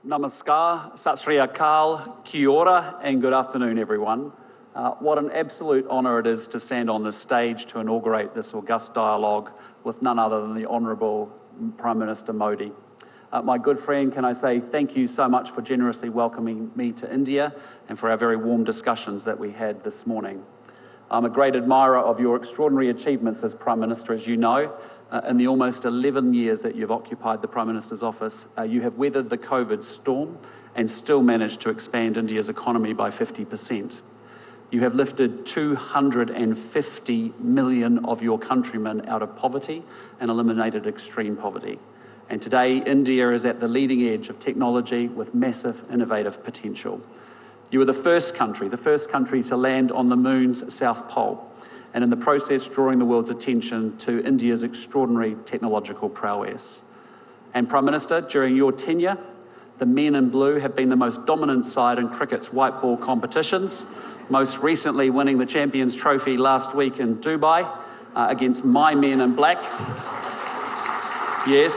Namaskar, Sat Sri Akal, Kia ora, and good afternoon, everyone. What an absolute honour it is to stand on this stage to inaugurate this august dialogue with none other than the Honourable Prime Minister Modi. My good friend, can I say thank you so much for generously welcoming me to India and for our very warm discussions that we had this morning. I'm a great admirer of your extraordinary achievements as Prime Minister, as you know. In the almost 11 years that you've occupied the Prime Minister's office, you have weathered the COVID storm and still managed to expand India's economy by 50%. You have lifted 250 million of your countrymen out of poverty and eliminated extreme poverty. And today, India is at the leading edge of technology with massive innovative potential. You were the first country to land on the moon's South Pole, and in the process drawing the world's attention to India's extraordinary technological prowess. And Prime Minister, during your tenure, the men in blue have been the most dominant side in cricket's white ball competitions, most recently winning the Champions Trophy last week in Dubai against my men in black. Yes.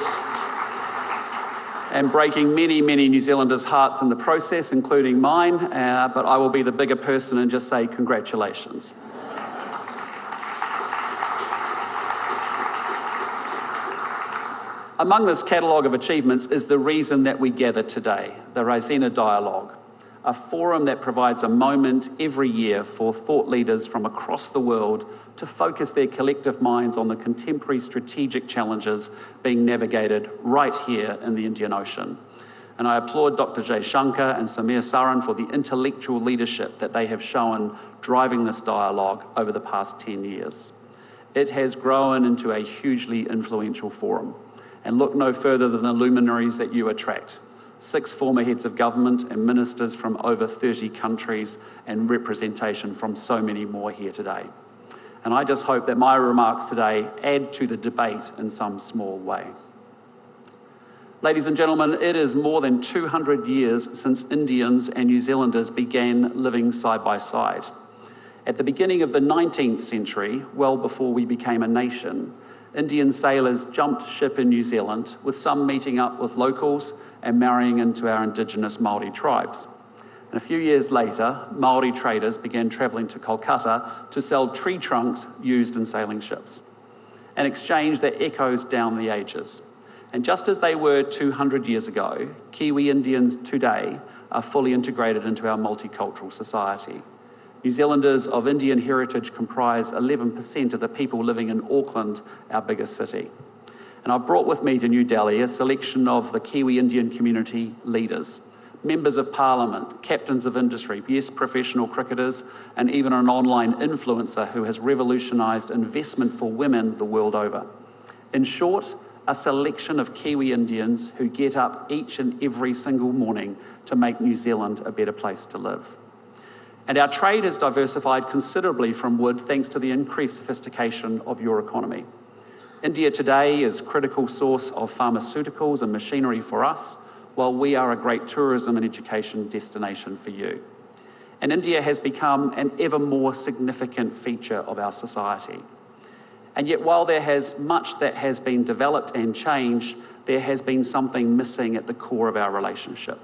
And breaking many, many New Zealanders' hearts in the process, including mine, but I will be the bigger person and just say congratulations. Among this catalogue of achievements is the reason that we gather today, the Raisina Dialogue, a forum that provides a moment every year for thought leaders from across the world to focus their collective minds on the contemporary strategic challenges being navigated right here in the Indian Ocean. And I applaud Dr. Jaishankar and Samir Saran for the intellectual leadership that they have shown driving this dialogue over the past 10 years. It has grown into a hugely influential forum. And look no further than the luminaries that you attract. 6 former heads of government and ministers from over 30 countries and representation from so many more here today. And I just hope that my remarks today add to the debate in some small way. Ladies and gentlemen, it is more than 200 years since Indians and New Zealanders began living side by side. At the beginning of the 19th century, well before we became a nation, Indian sailors jumped ship in New Zealand, with some meeting up with locals and marrying into our indigenous Māori tribes. And a few years later, Māori traders began travelling to Kolkata to sell tree trunks used in sailing ships, an exchange that echoes down the ages. And just as they were 200 years ago, Kiwi Indians today are fully integrated into our multicultural society. New Zealanders of Indian heritage comprise 11% of the people living in Auckland, our biggest city. And I brought with me to New Delhi a selection of the Kiwi Indian community leaders, members of parliament, captains of industry, yes, professional cricketers, and even an online influencer who has revolutionised investment for women the world over. In short, a selection of Kiwi Indians who get up each and every single morning to make New Zealand a better place to live. And our trade has diversified considerably from wood thanks to the increased sophistication of your economy. India today is a critical source of pharmaceuticals and machinery for us, while we are a great tourism and education destination for you. And India has become an ever more significant feature of our society. And yet while there has much that has been developed and changed, there has been something missing at the core of our relationship.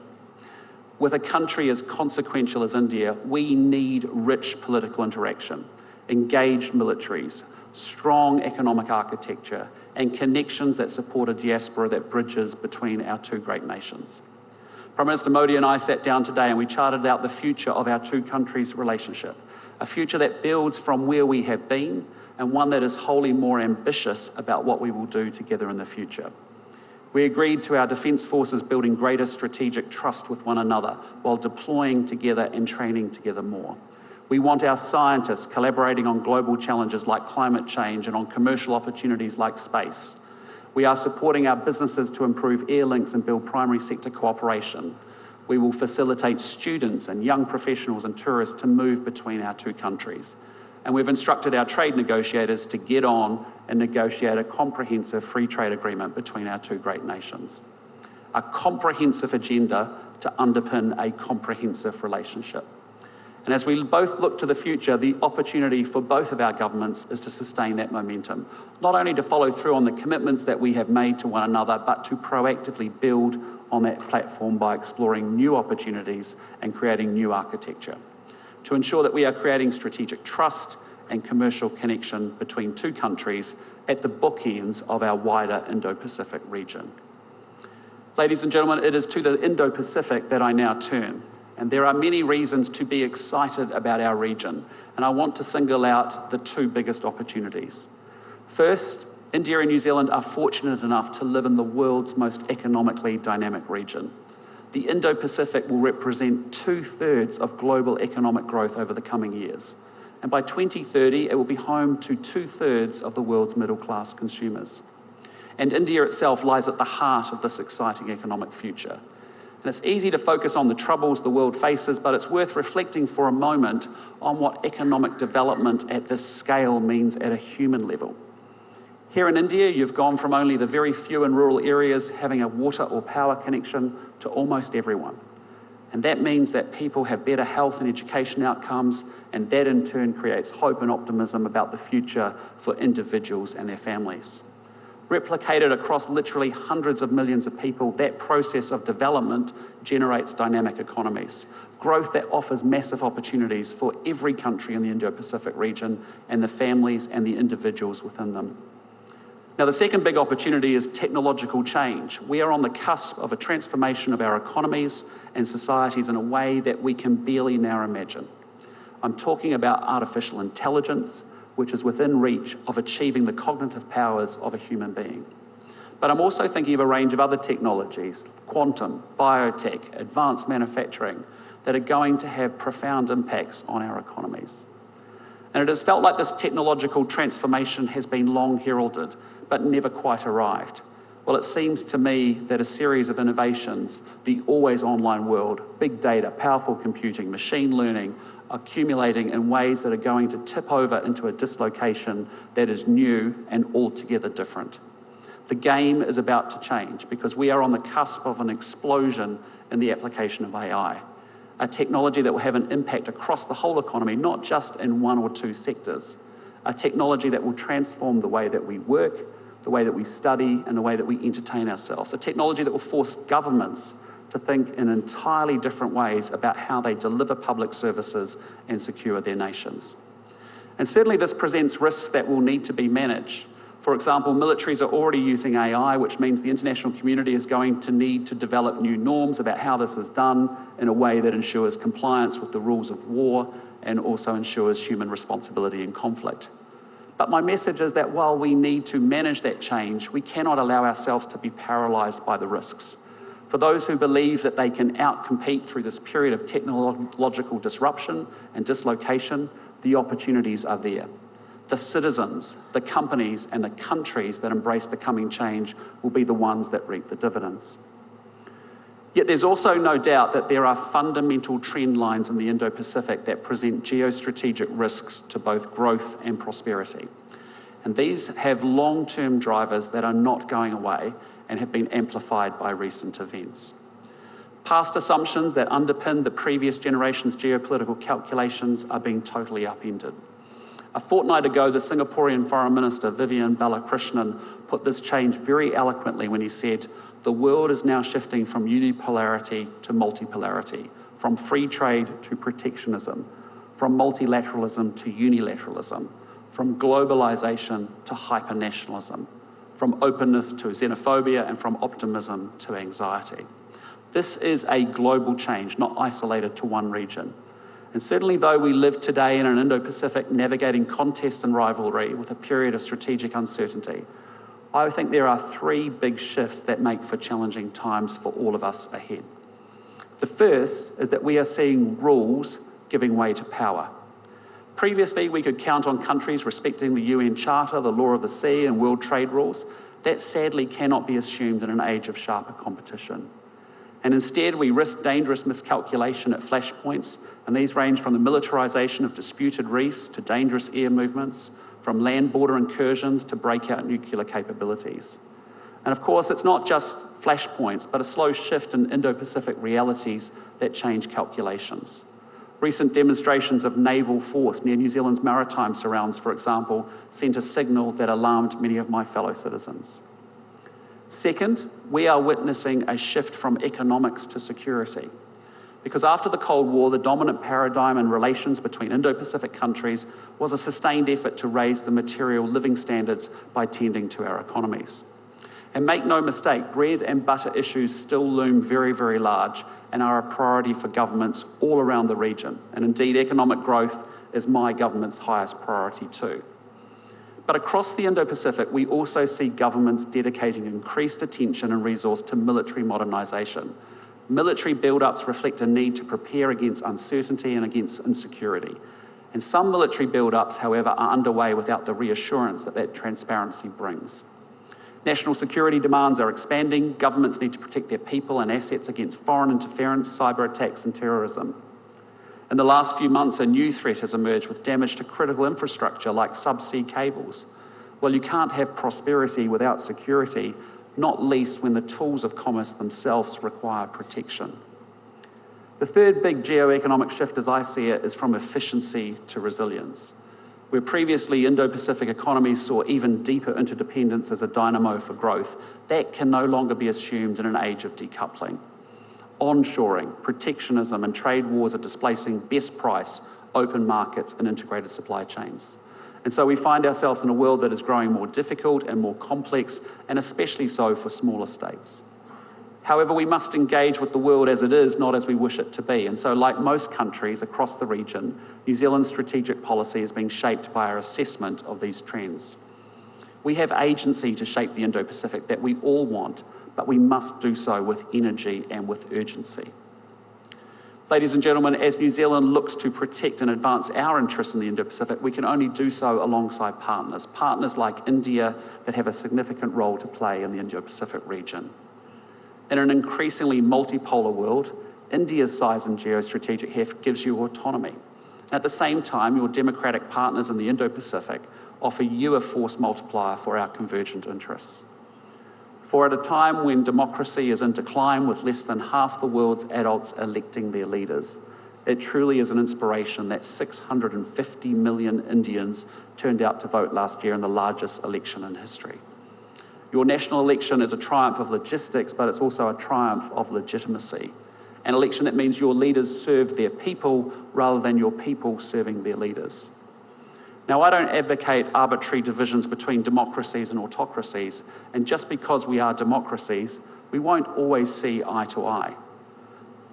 With a country as consequential as India, we need rich political interaction, engaged militaries, strong economic architecture, and connections that support a diaspora that bridges between our two great nations. Prime Minister Modi and I sat down today and we charted out the future of our two countries' relationship, a future that builds from where we have been and one that is wholly more ambitious about what we will do together in the future. We agreed to our Defence Forces building greater strategic trust with one another while deploying together and training together more. We want our scientists collaborating on global challenges like climate change and on commercial opportunities like space. We are supporting our businesses to improve air links and build primary sector cooperation. We will facilitate students and young professionals and tourists to move between our two countries. And we've instructed our trade negotiators to get on and negotiate a comprehensive free trade agreement between our two great nations. A comprehensive agenda to underpin a comprehensive relationship. And as we both look to the future, the opportunity for both of our governments is to sustain that momentum, not only to follow through on the commitments that we have made to one another, but to proactively build on that platform by exploring new opportunities and creating new architecture, to ensure that we are creating strategic trust and commercial connection between two countries at the bookends of our wider Indo-Pacific region. Ladies and gentlemen, it is to the Indo-Pacific that I now turn, and there are many reasons to be excited about our region, and I want to single out the two biggest opportunities. First, India and New Zealand are fortunate enough to live in the world's most economically dynamic region. The Indo-Pacific will represent 2/3 of global economic growth over the coming years. And by 2030, it will be home to 2/3 of the world's middle-class consumers. And India itself lies at the heart of this exciting economic future. And it's easy to focus on the troubles the world faces, but it's worth reflecting for a moment on what economic development at this scale means at a human level. Here in India, you've gone from only the very few in rural areas having a water or power connection to almost everyone. And that means that people have better health and education outcomes, and that in turn creates hope and optimism about the future for individuals and their families. Replicated across literally hundreds of millions of people, that process of development generates dynamic economies, growth that offers massive opportunities for every country in the Indo-Pacific region and the families and the individuals within them. Now, the second big opportunity is technological change. We are on the cusp of a transformation of our economies and societies in a way that we can barely now imagine. I'm talking about artificial intelligence, which is within reach of achieving the cognitive powers of a human being. But I'm also thinking of a range of other technologies, quantum, biotech, advanced manufacturing, that are going to have profound impacts on our economies. And it has felt like this technological transformation has been long heralded, but never quite arrived. Well, it seems to me that a series of innovations, the always online world, big data, powerful computing, machine learning, accumulating in ways that are going to tip over into a dislocation that is new and altogether different. The game is about to change because we are on the cusp of an explosion in the application of AI, a technology that will have an impact across the whole economy, not just in one or two sectors, a technology that will transform the way that we work, the way that we study, and the way that we entertain ourselves, a technology that will force governments to think in entirely different ways about how they deliver public services and secure their nations. And certainly this presents risks that will need to be managed. For example, militaries are already using AI, which means the international community is going to need to develop new norms about how this is done in a way that ensures compliance with the rules of war and also ensures human responsibility in conflict. But my message is that while we need to manage that change, we cannot allow ourselves to be paralysed by the risks. For those who believe that they can outcompete through this period of technological disruption and dislocation, the opportunities are there. The citizens, the companies, and the countries that embrace the coming change will be the ones that reap the dividends. Yet there's also no doubt that there are fundamental trend lines in the Indo-Pacific that present geostrategic risks to both growth and prosperity. And these have long-term drivers that are not going away and have been amplified by recent events. Past assumptions that underpin the previous generation's geopolitical calculations are being totally upended. A fortnight ago, the Singaporean Foreign Minister, Vivian Balakrishnan, put this change very eloquently when he said, "The world is now shifting from unipolarity to multipolarity, from free trade to protectionism, from multilateralism to unilateralism, from globalization to hypernationalism, from openness to xenophobia, and from optimism to anxiety." This is a global change, not isolated to one region. And certainly though we live today in an Indo-Pacific navigating contest and rivalry with a period of strategic uncertainty, I think there are three big shifts that make for challenging times for all of us ahead. The first is that we are seeing rules giving way to power. Previously, we could count on countries respecting the UN Charter, the law of the sea, and world trade rules. That sadly cannot be assumed in an age of sharper competition. And instead, we risk dangerous miscalculation at flashpoints, and these range from the militarisation of disputed reefs to dangerous air movements, from land border incursions to breakout nuclear capabilities. And of course, it's not just flashpoints, but a slow shift in Indo-Pacific realities that change calculations. Recent demonstrations of naval force near New Zealand's maritime surrounds, for example, sent a signal that alarmed many of my fellow citizens. Second, we are witnessing a shift from economics to security. Because after the Cold War, the dominant paradigm in relations between Indo-Pacific countries was a sustained effort to raise the material living standards by tending to our economies. And make no mistake, bread and butter issues still loom very, very large and are a priority for governments all around the region. And indeed, economic growth is my government's highest priority too. But across the Indo-Pacific, we also see governments dedicating increased attention and resource to military modernisation. Military build-ups reflect a need to prepare against uncertainty and against insecurity. And some military build-ups, however, are underway without the reassurance that transparency brings. National security demands are expanding. Governments need to protect their people and assets against foreign interference, cyber attacks and terrorism. In the last few months, a new threat has emerged with damage to critical infrastructure like subsea cables. Well, you can't have prosperity without security, not least when the tools of commerce themselves require protection. The third big geo-economic shift, as I see it, is from efficiency to resilience. Where previously Indo-Pacific economies saw even deeper interdependence as a dynamo for growth, that can no longer be assumed in an age of decoupling. Onshoring, protectionism and trade wars are displacing best price, open markets and integrated supply chains. And so we find ourselves in a world that is growing more difficult and more complex, and especially so for smaller states. However, we must engage with the world as it is, not as we wish it to be. And so, like most countries across the region, New Zealand's strategic policy is being shaped by our assessment of these trends. We have agency to shape the Indo-Pacific that we all want, but we must do so with energy and with urgency. Ladies and gentlemen, as New Zealand looks to protect and advance our interests in the Indo-Pacific, we can only do so alongside partners like India that have a significant role to play in the Indo-Pacific region. In an increasingly multipolar world, India's size and geostrategic heft gives you autonomy. And at the same time, your democratic partners in the Indo-Pacific offer you a force multiplier for our convergent interests. For at a time when democracy is in decline with less than half the world's adults electing their leaders, it truly is an inspiration that 650 million Indians turned out to vote last year in the largest election in history. Your national election is a triumph of logistics, but it's also a triumph of legitimacy. An election that means your leaders serve their people rather than your people serving their leaders. Now, I don't advocate arbitrary divisions between democracies and autocracies, and just because we are democracies, we won't always see eye to eye.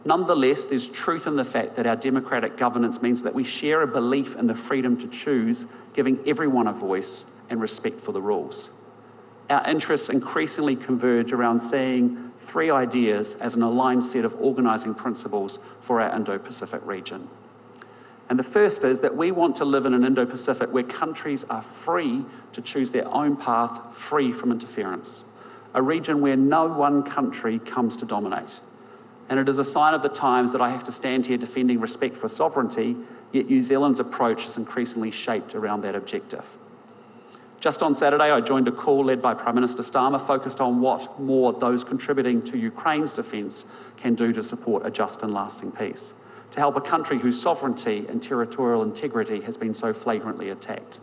Nonetheless, there's truth in the fact that our democratic governance means that we share a belief in the freedom to choose, giving everyone a voice and respect for the rules. Our interests increasingly converge around seeing three ideas as an aligned set of organising principles for our Indo-Pacific region. And the first is that we want to live in an Indo-Pacific where countries are free to choose their own path, free from interference. A region where no one country comes to dominate. And it is a sign of the times that I have to stand here defending respect for sovereignty, yet New Zealand's approach is increasingly shaped around that objective. Just on Saturday, I joined a call led by Prime Minister Starmer focused on what more those contributing to Ukraine's defence can do to support a just and lasting peace, to help a country whose sovereignty and territorial integrity has been so flagrantly attacked.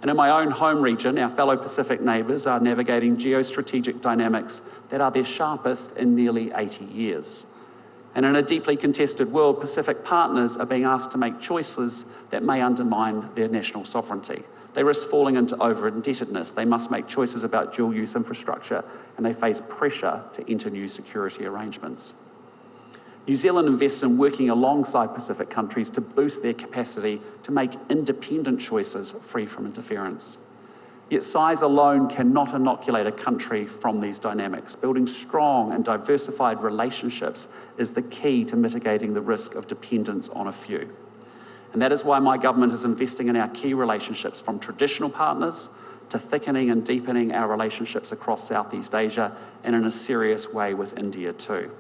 And in my own home region, our fellow Pacific neighbours are navigating geostrategic dynamics that are their sharpest in nearly 80 years. And in a deeply contested world, Pacific partners are being asked to make choices that may undermine their national sovereignty. They risk falling into over-indebtedness. They must make choices about dual-use infrastructure, and they face pressure to enter new security arrangements. New Zealand invests in working alongside Pacific countries to boost their capacity to make independent choices free from interference. Yet size alone cannot inoculate a country from these dynamics. Building strong and diversified relationships is the key to mitigating the risk of dependence on a few. And that is why my government is investing in our key relationships, from traditional partners to thickening and deepening our relationships across Southeast Asia, and in a serious way with India too.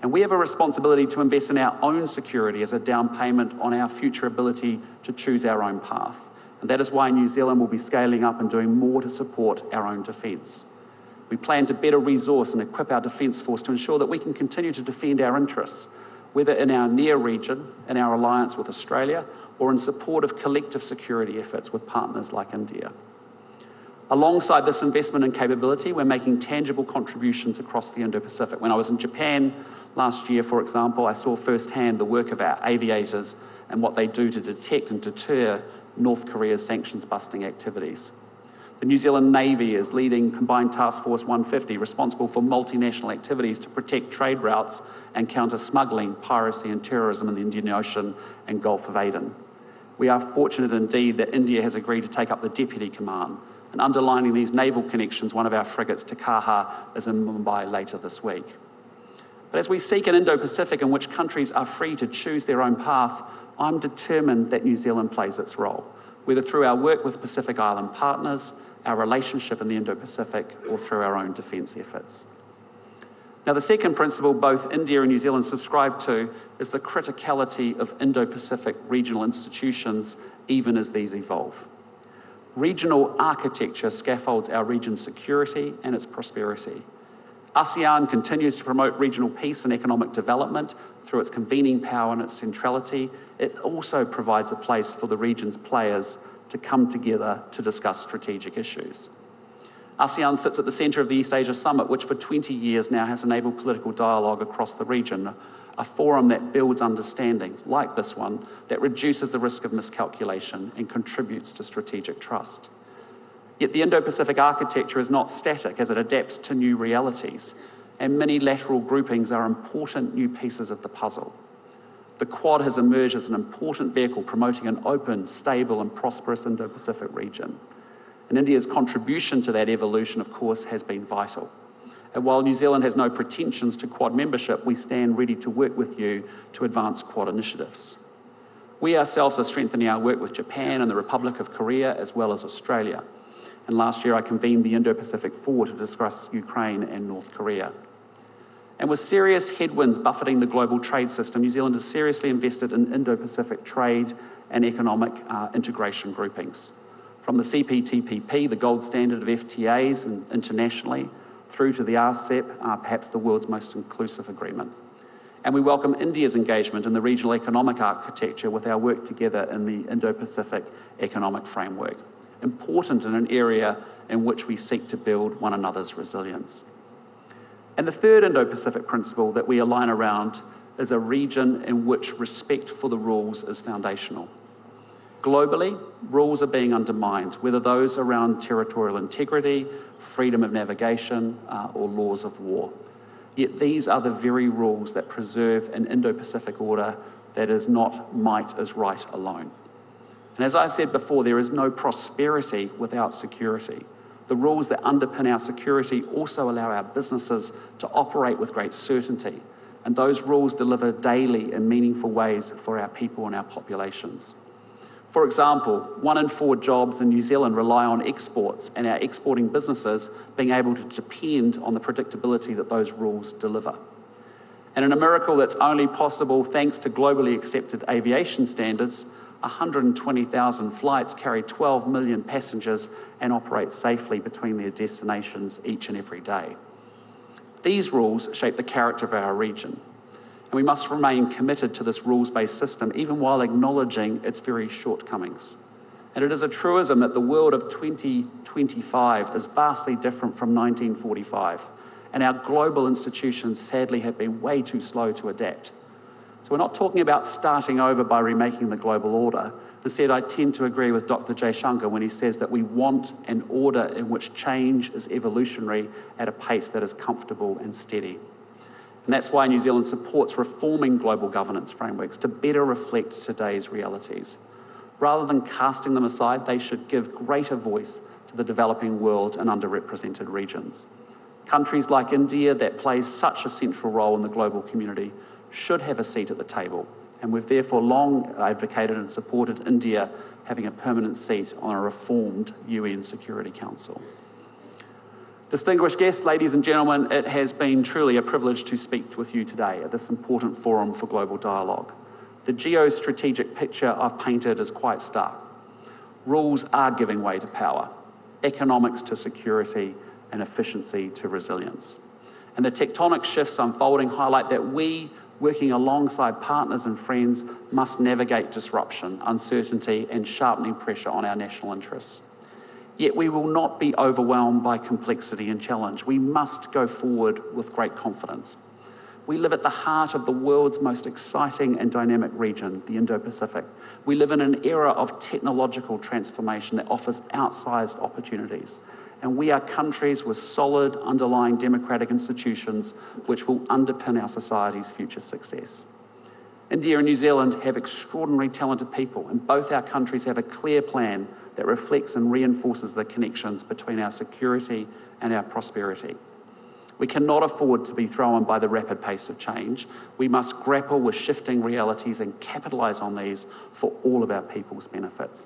And we have a responsibility to invest in our own security as a down payment on our future ability to choose our own path. And that is why New Zealand will be scaling up and doing more to support our own defence. We plan to better resource and equip our defence force to ensure that we can continue to defend our interests, whether in our near region, in our alliance with Australia, or in support of collective security efforts with partners like India. Alongside this investment in capability, we're making tangible contributions across the Indo-Pacific. When I was in Japan last year, for example, I saw firsthand the work of our aviators and what they do to detect and deter North Korea's sanctions-busting activities. The New Zealand Navy is leading Combined Task Force 150, responsible for multinational activities to protect trade routes and counter smuggling, piracy and terrorism in the Indian Ocean and Gulf of Aden. We are fortunate indeed that India has agreed to take up the deputy command. And underlining these naval connections, one of our frigates, Takaha, is in Mumbai later this week. But as we seek an Indo-Pacific in which countries are free to choose their own path, I'm determined that New Zealand plays its role, whether through our work with Pacific Island partners, our relationship in the Indo-Pacific, or through our own defence efforts. Now, the second principle both India and New Zealand subscribe to is the criticality of Indo-Pacific regional institutions, even as these evolve. Regional architecture scaffolds our region's security and its prosperity. ASEAN continues to promote regional peace and economic development through its convening power and its centrality. It also provides a place for the region's players to come together to discuss strategic issues. ASEAN sits at the centre of the East Asia Summit, which for 20 years now has enabled political dialogue across the region, a forum that builds understanding, like this one, that reduces the risk of miscalculation and contributes to strategic trust. Yet the Indo-Pacific architecture is not static as it adapts to new realities, and many-lateral groupings are important new pieces of the puzzle. The Quad has emerged as an important vehicle promoting an open, stable and prosperous Indo-Pacific region. And India's contribution to that evolution, of course, has been vital. And while New Zealand has no pretensions to Quad membership, we stand ready to work with you to advance Quad initiatives. We ourselves are strengthening our work with Japan and the Republic of Korea, as well as Australia. And last year I convened the Indo-Pacific Four to discuss Ukraine and North Korea. And with serious headwinds buffeting the global trade system, New Zealand has seriously invested in Indo-Pacific trade and economic integration groupings. From the CPTPP, the gold standard of FTAs internationally, through to the RCEP, perhaps the world's most inclusive agreement. And we welcome India's engagement in the regional economic architecture with our work together in the Indo-Pacific Economic Framework, important in an area in which we seek to build one another's resilience. And the third Indo-Pacific principle that we align around is a region in which respect for the rules is foundational. Globally, rules are being undermined, whether those around territorial integrity, freedom of navigation, or laws of war. Yet these are the very rules that preserve an Indo-Pacific order that is not might is right alone. And as I've said before, there is no prosperity without security. The rules that underpin our security also allow our businesses to operate with great certainty, and those rules deliver daily in meaningful ways for our people and our populations. For example, 1 in 4 jobs in New Zealand rely on exports, and our exporting businesses being able to depend on the predictability that those rules deliver. And in a miracle that's only possible thanks to globally accepted aviation standards, 120,000 flights carry 12 million passengers and operate safely between their destinations each and every day. These rules shape the character of our region, and we must remain committed to this rules-based system even while acknowledging its very shortcomings. And it is a truism that the world of 2025 is vastly different from 1945, and our global institutions sadly have been way too slow to adapt. So we're not talking about starting over by remaking the global order. Instead, I tend to agree with Dr. Jaishankar when he says that we want an order in which change is evolutionary at a pace that is comfortable and steady. And that's why New Zealand supports reforming global governance frameworks to better reflect today's realities. Rather than casting them aside, they should give greater voice to the developing world and underrepresented regions. Countries like India, that plays such a central role in the global community, should have a seat at the table, and we've therefore long advocated and supported India having a permanent seat on a reformed UN Security Council. Distinguished guests, ladies and gentlemen, it has been truly a privilege to speak with you today at this important forum for global dialogue. The geostrategic picture I've painted is quite stark. Rules are giving way to power, economics to security, and efficiency to resilience. And the tectonic shifts unfolding highlight that we, working alongside partners and friends, must navigate disruption, uncertainty, and sharpening pressure on our national interests. Yet we will not be overwhelmed by complexity and challenge. We must go forward with great confidence. We live at the heart of the world's most exciting and dynamic region, the Indo-Pacific. We live in an era of technological transformation that offers outsized opportunities. And we are countries with solid underlying democratic institutions which will underpin our society's future success. India and New Zealand have extraordinary talented people, and both our countries have a clear plan that reflects and reinforces the connections between our security and our prosperity. We cannot afford to be thrown by the rapid pace of change. We must grapple with shifting realities and capitalise on these for all of our people's benefits.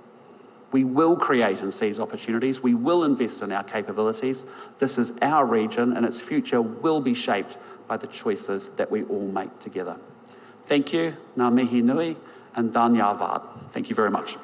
We will create and seize opportunities. We will invest in our capabilities. This is our region, and its future will be shaped by the choices that we all make together. Thank you, ngā mihi nui, and dhanyavad. Thank you very much.